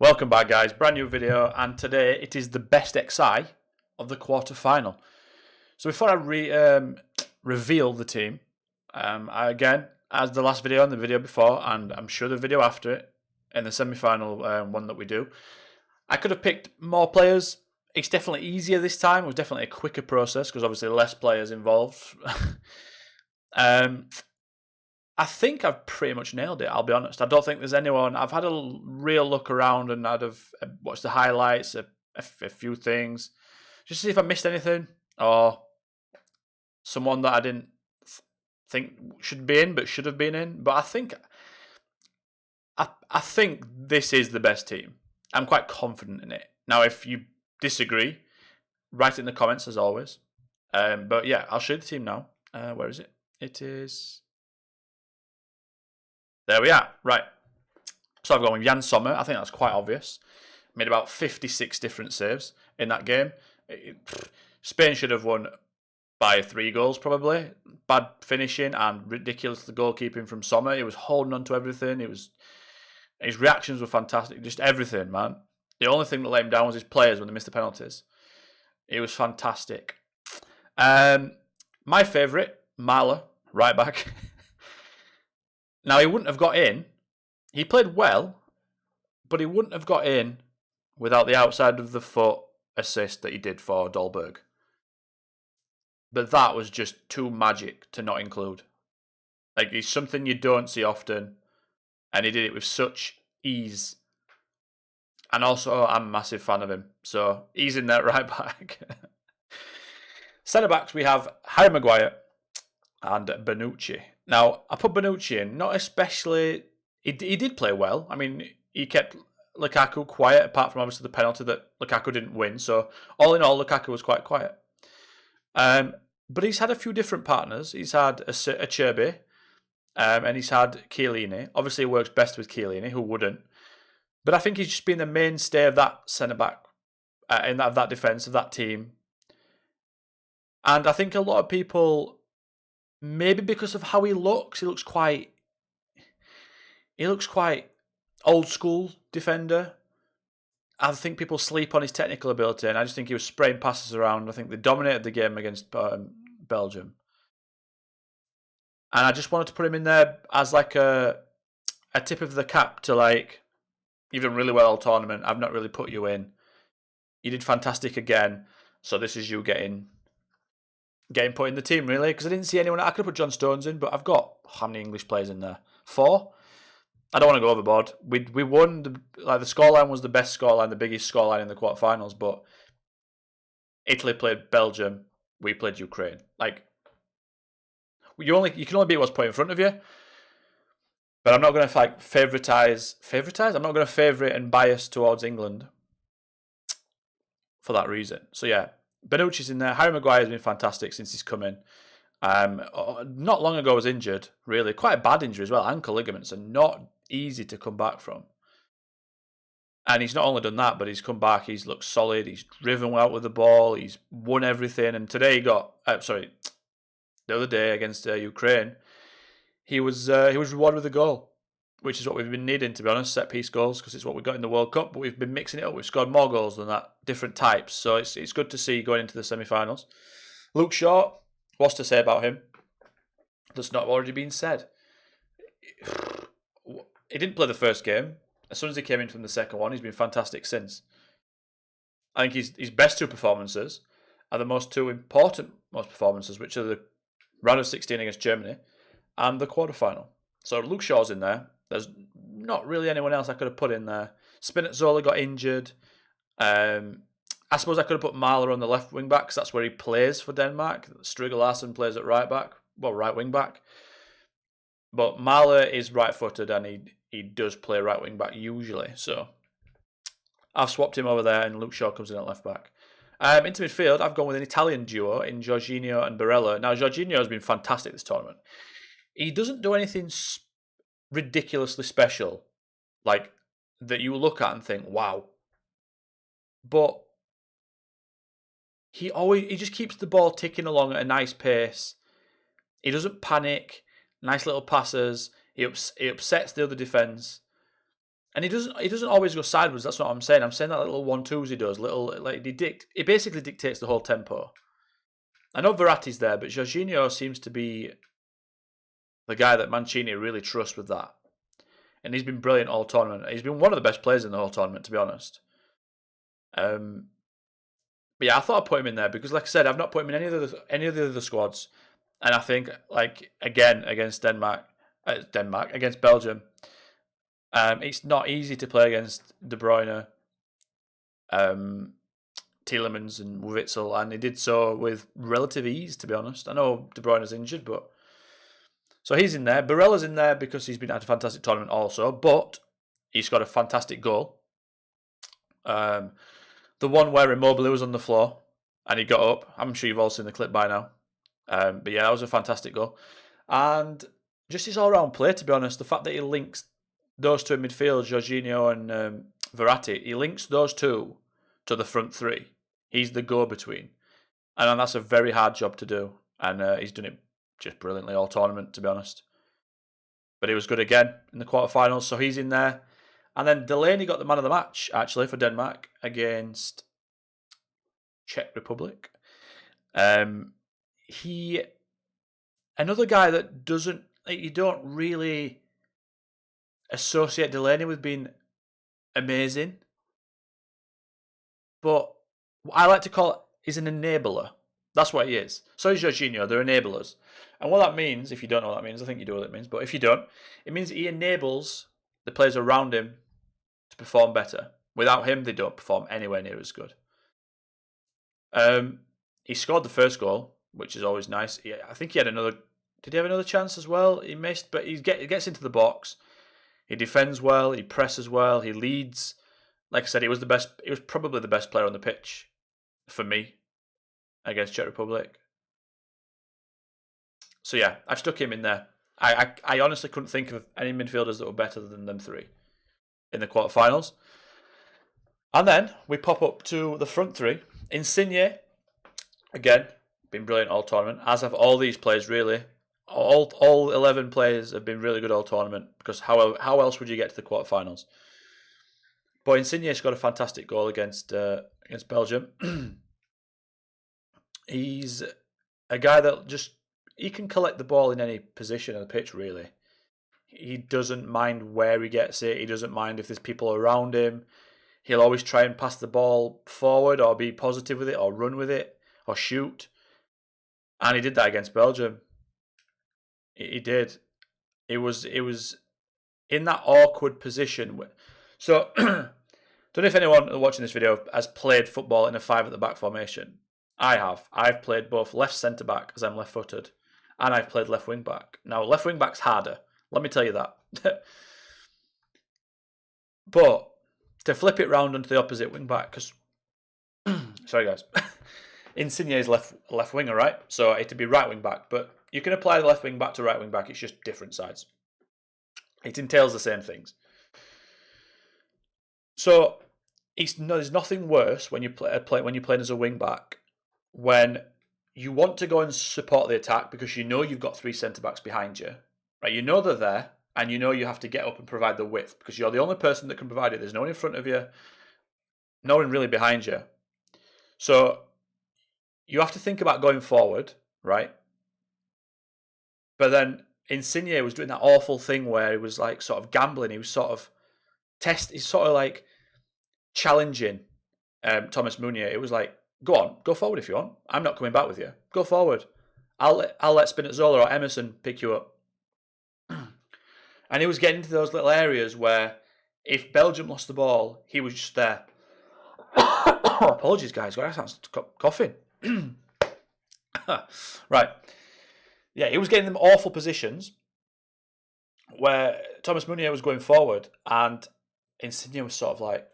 Welcome back, guys. Brand new video, and today it is the best XI of the quarter-final. So before I reveal the team, again, as the last video and the video before, and I'm sure the video after it, in the semi-final one that we do, I could have picked more players. It's definitely easier this time. It was definitely a quicker process because obviously less players involved. I think I've pretty much nailed it, I'll be honest. I don't think there's anyone. I've had a real look around and I'd have watched the highlights, a few things, just to see if I missed anything or someone that I didn't think should be in but should have been in. But I think this is the best team. I'm quite confident in it. Now, if you disagree, write it in the comments as always. But yeah, I'll show you the team now. Where is it? It is... There we are. Right. So I've gone with Jan Sommer. I think that's quite obvious. Made about 56 different saves in that game. Spain should have won by 3 goals probably. Bad finishing and ridiculous the goalkeeping from Sommer. He was holding on to everything. His reactions were fantastic. Just everything, man. The only thing that let him down was his players when they missed the penalties. It was fantastic. My favourite, Marler, right back. Now, he wouldn't have got in. He played well, but he wouldn't have got in without the outside of the foot assist that he did for Dolberg. But that was just too magic to not include. Like, it's something you don't see often, and he did it with such ease. And also, I'm a massive fan of him, so he's in there right back. Centre-backs, we have Harry Maguire and Bonucci. Now, I put Bonucci in, not especially... He did play well. I mean, he kept Lukaku quiet, apart from obviously the penalty that Lukaku didn't win. So, all in all, Lukaku was quite quiet. But he's had a few different partners. He's had Acerbi, and he's had Chiellini. Obviously, it works best with Chiellini, who wouldn't. But I think he's just been the mainstay of that centre-back, of that defence, of that team. And I think a lot of people... Maybe because of how he looks quite old school defender. I think people sleep on his technical ability, and I just think he was spraying passes around. I think they dominated the game against Belgium, and I just wanted to put him in there as like a tip of the cap to like you've done really well all tournament. I've not really put you in. You did fantastic again, so this is you getting put in the team, really, because I didn't see anyone. I could have put John Stones in, but I've got how many English players in there? 4. I don't want to go overboard. We won. The scoreline was the best scoreline, the biggest scoreline in the quarterfinals. But Italy played Belgium. We played Ukraine. Like you can only beat what's put in front of you. But I'm not going to favoritize. I'm not going to favourite and bias towards England for that reason. So yeah. Bonucci's in there. Harry Maguire has been fantastic since he's come in. Not long ago was injured, really. Quite a bad injury as well. Ankle ligaments are not easy to come back from. And he's not only done that, but he's come back. He's looked solid. He's driven well with the ball. He's won everything. And today the other day against Ukraine, he was rewarded with a goal, which is what we've been needing, to be honest, set-piece goals, because it's what we got in the World Cup, but we've been mixing it up. We've scored more goals than that, different types, so it's good to see going into the semi-finals. Luke Shaw, what's to say about him that's not already been said? He didn't play the first game. As soon as he came in from the second one, he's been fantastic since. I think his best 2 performances are the most important performances, which are the round of 16 against Germany and the quarter-final. So Luke Shaw's in there. There's not really anyone else I could have put in there. Spinazzola got injured. I suppose I could have put Marler on the left wing back because that's where he plays for Denmark. Striger Larsen plays at right wing back. But Marler is right-footed and he does play right wing back usually. So I've swapped him over there and Luke Shaw comes in at left back. Into midfield, I've gone with an Italian duo in Jorginho and Barella. Now, Jorginho has been fantastic this tournament. He doesn't do anything ridiculously special, like that you look at and think, wow. But he just keeps the ball ticking along at a nice pace. He doesn't panic. Nice little passes. He upsets the other defence. And he doesn't always go sideways. That's what I'm saying. I'm saying that little 1-2s he does, little like he basically dictates the whole tempo. I know Verratti's there, but Jorginho seems to be the guy that Mancini really trusts with that. And he's been brilliant all tournament. He's been one of the best players in the whole tournament, to be honest. But yeah, I thought I'd put him in there because, like I said, I've not put him in any of the other squads. And I think, like, again, against against Belgium, it's not easy to play against De Bruyne, Tielemans and Witsel, and he did so with relative ease, to be honest. I know De Bruyne's injured, but... So he's in there. Barella's in there because he's been at a fantastic tournament also, but he's got a fantastic goal. The one where Immobile was on the floor and he got up. I'm sure you've all seen the clip by now. But yeah, that was a fantastic goal. And just his all-round play, to be honest, the fact that he links those two in midfield, Jorginho and Verratti, he links those two to the front three. He's the go-between. And that's a very hard job to do. And he's done it just brilliantly all tournament, to be honest. But he was good again in the quarterfinals, so he's in there. And then Delaney got the man of the match, actually, for Denmark against Czech Republic. Another guy that you don't really associate Delaney with being amazing. But I like to call it, he's an enabler. That's what he is. So is Jorginho, they're enablers. And what that means, if you don't know what that means, I think you do what it means, but if you don't, it means he enables the players around him to perform better. Without him, they don't perform anywhere near as good. He scored the first goal, which is always nice. I think he had another... Did he have another chance as well? He missed, but he gets into the box. He defends well, he presses well, he leads. Like I said, he was probably the best player on the pitch for me against Czech Republic. So yeah, I've stuck him in there. I honestly couldn't think of any midfielders that were better than them three in the quarterfinals. And then we pop up to the front three. Insigne, again, been brilliant all tournament, as have all these players really. All 11 players have been really good all tournament because how else would you get to the quarterfinals? But Insigne's got a fantastic goal against Belgium. He's a guy that he can collect the ball in any position on the pitch, really. He doesn't mind where he gets it. He doesn't mind if there's people around him. He'll always try and pass the ball forward or be positive with it or run with it or shoot. And he did that against Belgium. He did. It was in that awkward position. So, don't know if anyone watching this video has played football in a 5 at the back formation. I have. I've played both left centre back, as I'm left footed, and I've played left wing back. Now, left wing back's harder. Let me tell you that. But to flip it round onto the opposite wing back, because sorry guys, Insigne is left winger, right? So it'd be right wing back, but you can apply the left wing back to right wing back. It's just different sides. It entails the same things. So there's nothing worse when you play as a wing back when you want to go and support the attack because you know you've got 3 centre backs behind you, right? You know they're there, and you know you have to get up and provide the width because you're the only person that can provide it. There's no one in front of you, no one really behind you. So you have to think about going forward, right? But then Insigne was doing that awful thing where he was like sort of gambling. He was sort of he's sort of like challenging Thomas Meunier. It was like, go on, go forward if you want. I'm not coming back with you. Go forward. I'll let Spinazzola or Emerson pick you up. And he was getting into those little areas where if Belgium lost the ball, he was just there. Apologies, guys. I sound coughing. Right. Yeah, he was getting them awful positions where Thomas Meunier was going forward and Insigne was sort of like,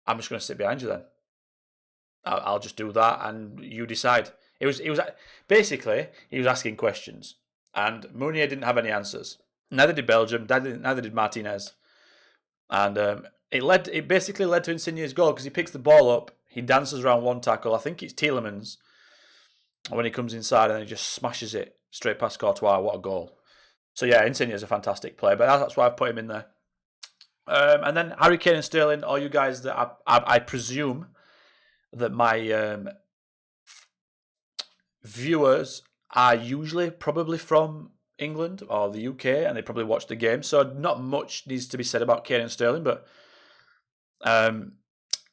I'm just going to sit behind you then. I'll just do that and you decide. He was basically, he was asking questions and Meunier didn't have any answers. Neither did Belgium, neither did Martinez. And it basically led to Insigne's goal because he picks the ball up, he dances around one tackle, I think it's Tielemans, when he comes inside and he just smashes it straight past Courtois. What a goal. So yeah, Insigne is a fantastic player, but that's why I've put him in there. And then Harry Kane and Sterling, all you guys that I presume that my viewers are usually probably from England or the UK, and they probably watch the game. So not much needs to be said about Kane and Sterling, but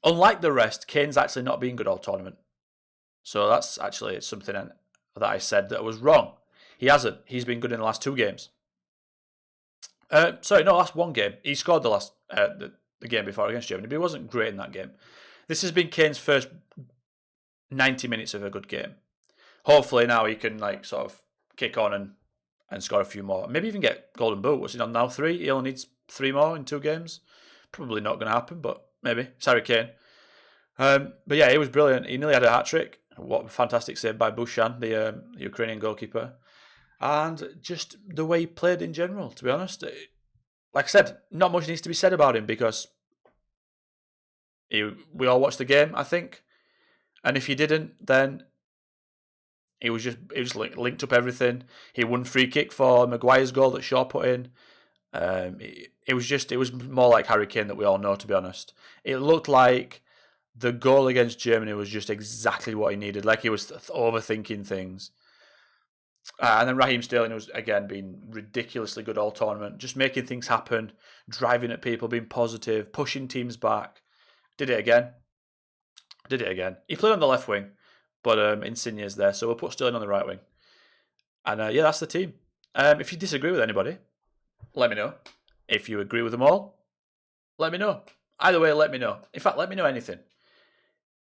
unlike the rest, Kane's actually not been good all tournament. So that's actually something that I said that was wrong. He hasn't. He's been good in the last 2 games. Last 1 game. He scored the game before against Germany, but he wasn't great in that game. This has been Kane's first 90 minutes of a good game. Hopefully now he can sort of kick on and score a few more. Maybe even get Golden Boot. What's he on now? 3? He only needs 3 more in 2 games. Probably not going to happen, but maybe. It's Harry Kane. But yeah, he was brilliant. He nearly had a hat-trick. What a fantastic save by Bushan, the Ukrainian goalkeeper. And just the way he played in general, to be honest. Like I said, not much needs to be said about him because we all watched the game, I think. And if you didn't, then he was linked up everything. He won free kick for Maguire's goal that Shaw put in. It was more like Harry Kane that we all know, to be honest. It looked like the goal against Germany was just exactly what he needed. Like he was overthinking things. And then Raheem Sterling was, again, being ridiculously good all tournament. Just making things happen, driving at people, being positive, pushing teams back. Did it again. He played on the left wing, but Insigne's there, so we'll put Sterling on the right wing. And yeah, that's the team. If you disagree with anybody, let me know. If you agree with them all, let me know. Either way, let me know. In fact, let me know anything.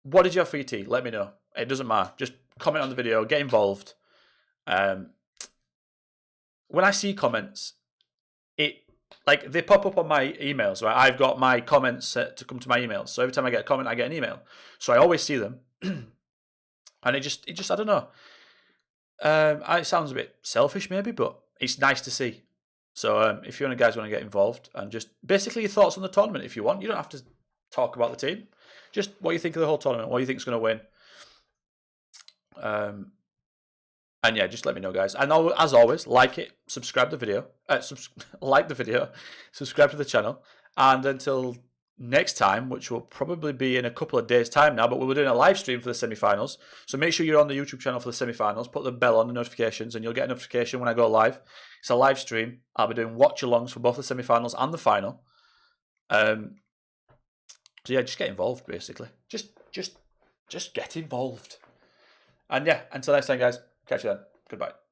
What did you have for your tea? Let me know. It doesn't matter. Just comment on the video. Get involved. When I see comments, they pop up on my emails. Right, I've got my comments set to come to my emails. So every time I get a comment, I get an email. So I always see them, and it just I don't know. It sounds a bit selfish, maybe, but it's nice to see. So if you guys want to get involved and just basically your thoughts on the tournament, if you want, you don't have to talk about the team. Just what you think of the whole tournament, what you think is going to win. And yeah, just let me know, guys. And as always, like it, subscribe the video, like the video, subscribe to the channel. And until next time, which will probably be in a couple of days' time now, but we're doing a live stream for the semi-finals. So make sure you're on the YouTube channel for the semi-finals. Put the bell on the notifications, and you'll get a notification when I go live. It's a live stream. I'll be doing watch-alongs for both the semi-finals and the final. So yeah, just get involved, basically. Just get involved. And yeah, until next time, guys. Catch you then. Goodbye.